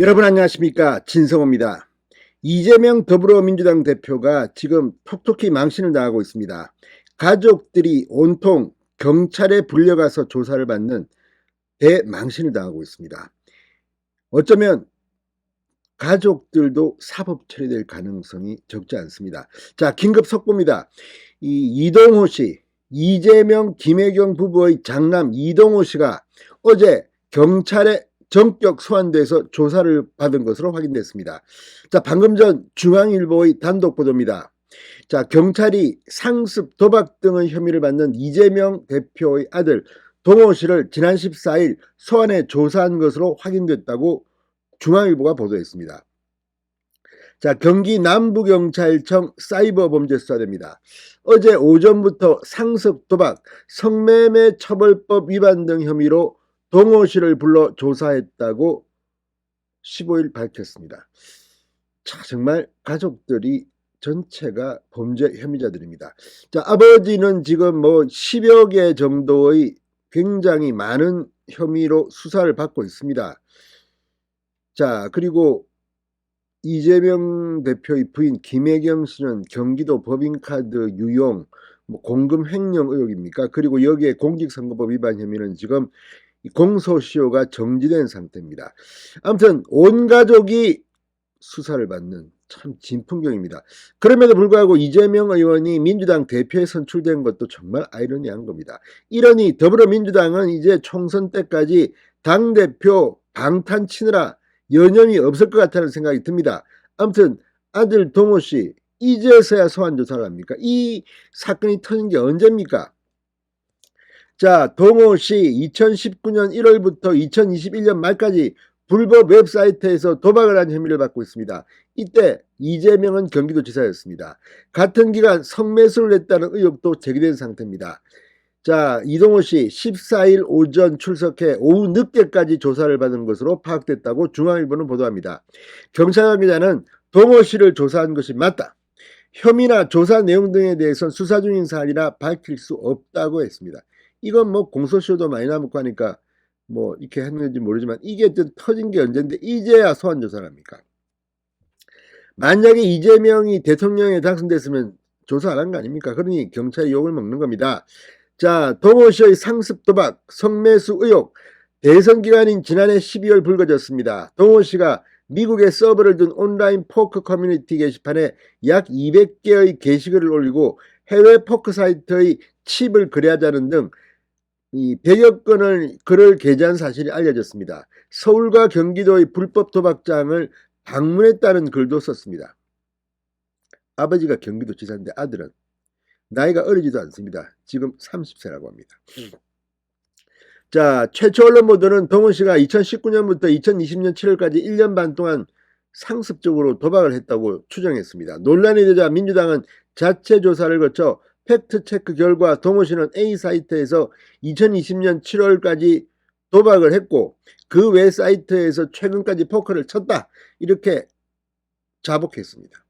여러분 안녕하십니까, 진성호입니다. 이재명 더불어민주당 대표가 지금 톡톡히 망신을 당하고 있습니다. 가족들이 온통 경찰에 불려가서 조사를 받는 대망신을 당하고 있습니다. 어쩌면 가족들도 사법 처리될 가능성이 적지 않습니다. 자, 긴급 속보입니다. 이동호 씨, 이재명 김혜경 부부의 장남 이동호 씨가 어제 경찰에 전격 소환돼서 조사를 받은 것으로 확인됐습니다. 자, 방금 전 중앙일보의 단독 보도입니다. 자, 경찰이 상습, 도박 등의 혐의를 받는 이재명 대표의 아들 동호 씨를 지난 14일 소환해 조사한 것으로 확인됐다고 중앙일보가 보도했습니다. 자, 경기 남부경찰청 사이버범죄수사대입니다. 어제 오전부터 상습, 도박, 성매매 처벌법 위반 등 혐의로 동호 씨를 불러 조사했다고 15일 밝혔습니다. 자, 정말 가족들이 전체가 범죄 혐의자들입니다. 자, 아버지는 지금 뭐 10여 개 정도의 굉장히 많은 혐의로 수사를 받고 있습니다. 자, 그리고 이재명 대표의 부인 김혜경 씨는 경기도 법인카드 유용, 공금 횡령 의혹입니까? 그리고 여기에 공직선거법 위반 혐의는 지금 공소시효가 정지된 상태입니다. 아무튼 온 가족이 수사를 받는 참 진풍경입니다. 그럼에도 불구하고 이재명 의원이 민주당 대표에 선출된 것도 정말 아이러니한 겁니다. 이러니 더불어민주당은 이제 총선 때까지 당대표 방탄 치느라 여념이 없을 것 같다는 생각이 듭니다. 아무튼 아들 동호 씨 이제서야 소환 조사를 합니까? 이 사건이 터진 게 언제입니까? 자, 동호 씨 2019년 1월부터 2021년 말까지 불법 웹사이트에서 도박을 한 혐의를 받고 있습니다. 이때 이재명은 경기도지사였습니다. 같은 기간 성매수를 했다는 의혹도 제기된 상태입니다. 자, 이동호 씨 14일 오전 출석해 오후 늦게까지 조사를 받은 것으로 파악됐다고 중앙일보는 보도합니다. 경찰 관계자는 동호 씨를 조사한 것이 맞다. 혐의나 조사 내용 등에 대해서는 수사 중인 사안이라 밝힐 수 없다고 했습니다. 이건 뭐 공소시효도 많이 남았고 하니까 뭐 이렇게 했는지 모르지만 이게 터진 게 언젠데 이제야 소환 조사를 합니까? 만약에 이재명이 대통령에 당선됐으면 조사 안 한 거 아닙니까? 그러니 경찰이 욕을 먹는 겁니다. 자, 동호 씨의 상습 도박, 성매수 의혹, 대선 기간인 지난해 12월 불거졌습니다. 동호 씨가 미국에 서버를 둔 온라인 포크 커뮤니티 게시판에 약 200개의 게시글을 올리고 해외 포크 사이트의 칩을 거래하자는 등 100여 건을 글을 게재한 사실이 알려졌습니다. 서울과 경기도의 불법 도박장을 방문했다는 글도 썼습니다. 아버지가 경기도지사인데 아들은 나이가 어리지도 않습니다. 지금 30세라고 합니다. 자, 최초 언론 보도는 동훈 씨가 2019년부터 2020년 7월까지 1년 반 동안 상습적으로 도박을 했다고 추정했습니다. 논란이 되자 민주당은 자체 조사를 거쳐 팩트체크 결과 동훈 씨는 A 사이트에서 2020년 7월까지 도박을 했고 그 외 사이트에서 최근까지 포커를 쳤다. 이렇게 자복했습니다.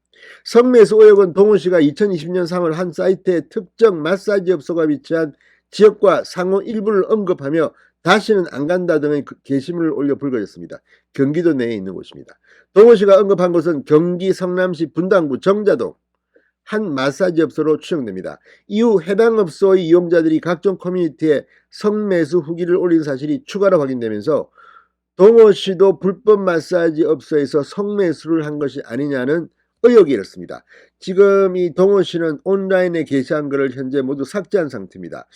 성매수 의혹은 동훈 씨가 2020년 3월 한 사이트에 특정 마사지 업소가 위치한 지역과 상호 일부를 언급하며 다시는 안 간다 등의 게시물을 올려 불거졌습니다. 경기도 내에 있는 곳입니다. 동훈 씨가 언급한 곳은 경기 성남시 분당구 정자동 한 마사지 업소로 추정됩니다. 이후 해당 업소의 이용자들이 각종 커뮤니티에 성매수 후기를 올린 사실이 추가로 확인되면서 동호 씨도 불법 마사지 업소에서 성매수를 한 것이 아니냐는 의혹이 일었습니다. 지금 이 동호 씨는 온라인에 게시한 글을 현재 모두 삭제한 상태입니다.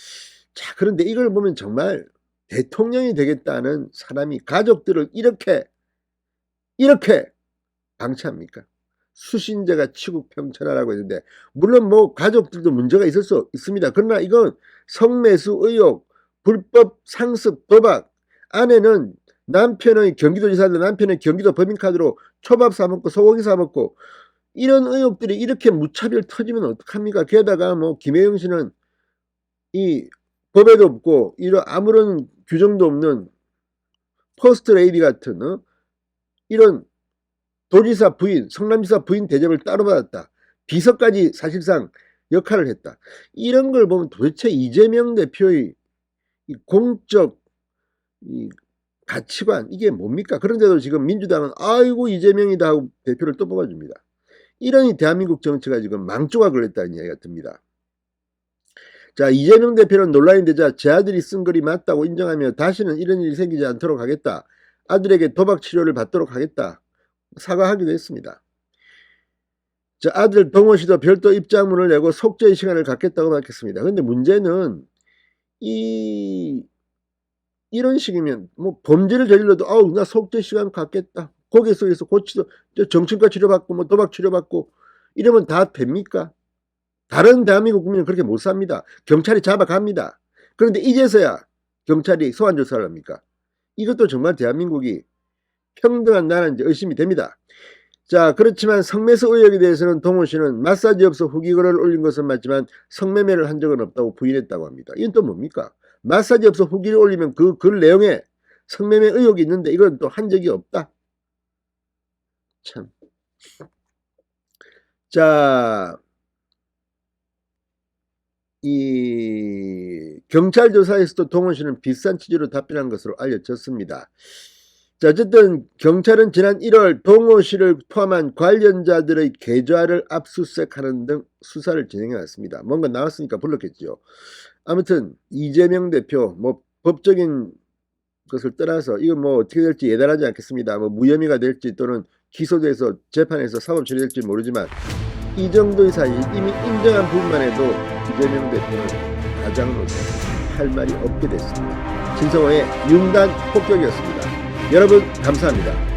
자, 그런데 이걸 보면 정말 대통령이 되겠다는 사람이 가족들을 이렇게 방치합니까? 수신제가 치국평천하라고 했는데 물론 뭐 가족들도 문제가 있을 수 있습니다. 그러나 이건 성매수 의혹, 불법 상습 도박, 아내는 남편의 경기도지사인데 남편의 경기도 법인카드로 초밥 사먹고 소고기 사먹고 이런 의혹들이 이렇게 무차별 터지면 어떡합니까? 게다가 뭐 김혜영 씨는 이 법에도 없고 이런 아무런 규정도 없는 퍼스트 레이디 같은 이런 도지사 부인, 성남지사 부인 대접을 따로 받았다. 비서까지 사실상 역할을 했다. 이런 걸 보면 도대체 이재명 대표의 이 공적 이 가치관 이게 뭡니까? 그런데도 지금 민주당은 아이고 이재명이다 하고 대표를 또 뽑아줍니다. 이러니 대한민국 정치가 지금 망조가 걸렸다는 이야기가 듭니다. 자, 이재명 대표는 논란이 되자 제 아들이 쓴 글이 맞다고 인정하며 다시는 이런 일이 생기지 않도록 하겠다. 아들에게 도박 치료를 받도록 하겠다. 사과하기도 했습니다. 자, 아들 동호 씨도 별도 입장문을 내고 속죄의 시간을 갖겠다고 밝혔습니다. 그런데 문제는 이런 식이면 뭐 범죄를 저질러도 아우 나 속죄 시간 갖겠다. 고개 속에서 고치도 정신과 치료받고 뭐 도박 치료받고 이러면 다 됩니까? 다른 대한민국 국민은 그렇게 못 삽니다. 경찰이 잡아갑니다. 그런데 이제서야 경찰이 소환 조사를 합니까? 이것도 정말 대한민국이 평등한 나라인지 의심이 됩니다. 자, 그렇지만 성매수 의혹에 대해서는 동호 씨는 마사지업소 후기글을 올린 것은 맞지만 성매매를 한 적은 없다고 부인했다고 합니다. 이건 또 뭡니까? 마사지업소 후기를 올리면 그 글 내용에 성매매 의혹이 있는데 이건 또 한 적이 없다. 참. 자, 이 경찰 조사에서도 동호 씨는 비슷한 취지로 답변한 것으로 알려졌습니다. 자, 어쨌든 경찰은 지난 1월 동호 씨를 포함한 관련자들의 계좌를 압수수색하는 등 수사를 진행해 왔습니다. 뭔가 나왔으니까 불렀겠죠. 아무튼 이재명 대표 뭐 법적인 것을 떠나서 이건 뭐 어떻게 될지 예단하지 않겠습니다. 뭐 무혐의가 될지 또는 기소돼서 재판에서 사법 처리될지 모르지만 이 정도의 사실 이미 인정한 부분만 해도 이재명 대표는 가장으로서 할 말이 없게 됐습니다. 진성호의 융단 폭격이었습니다. 여러분 감사합니다.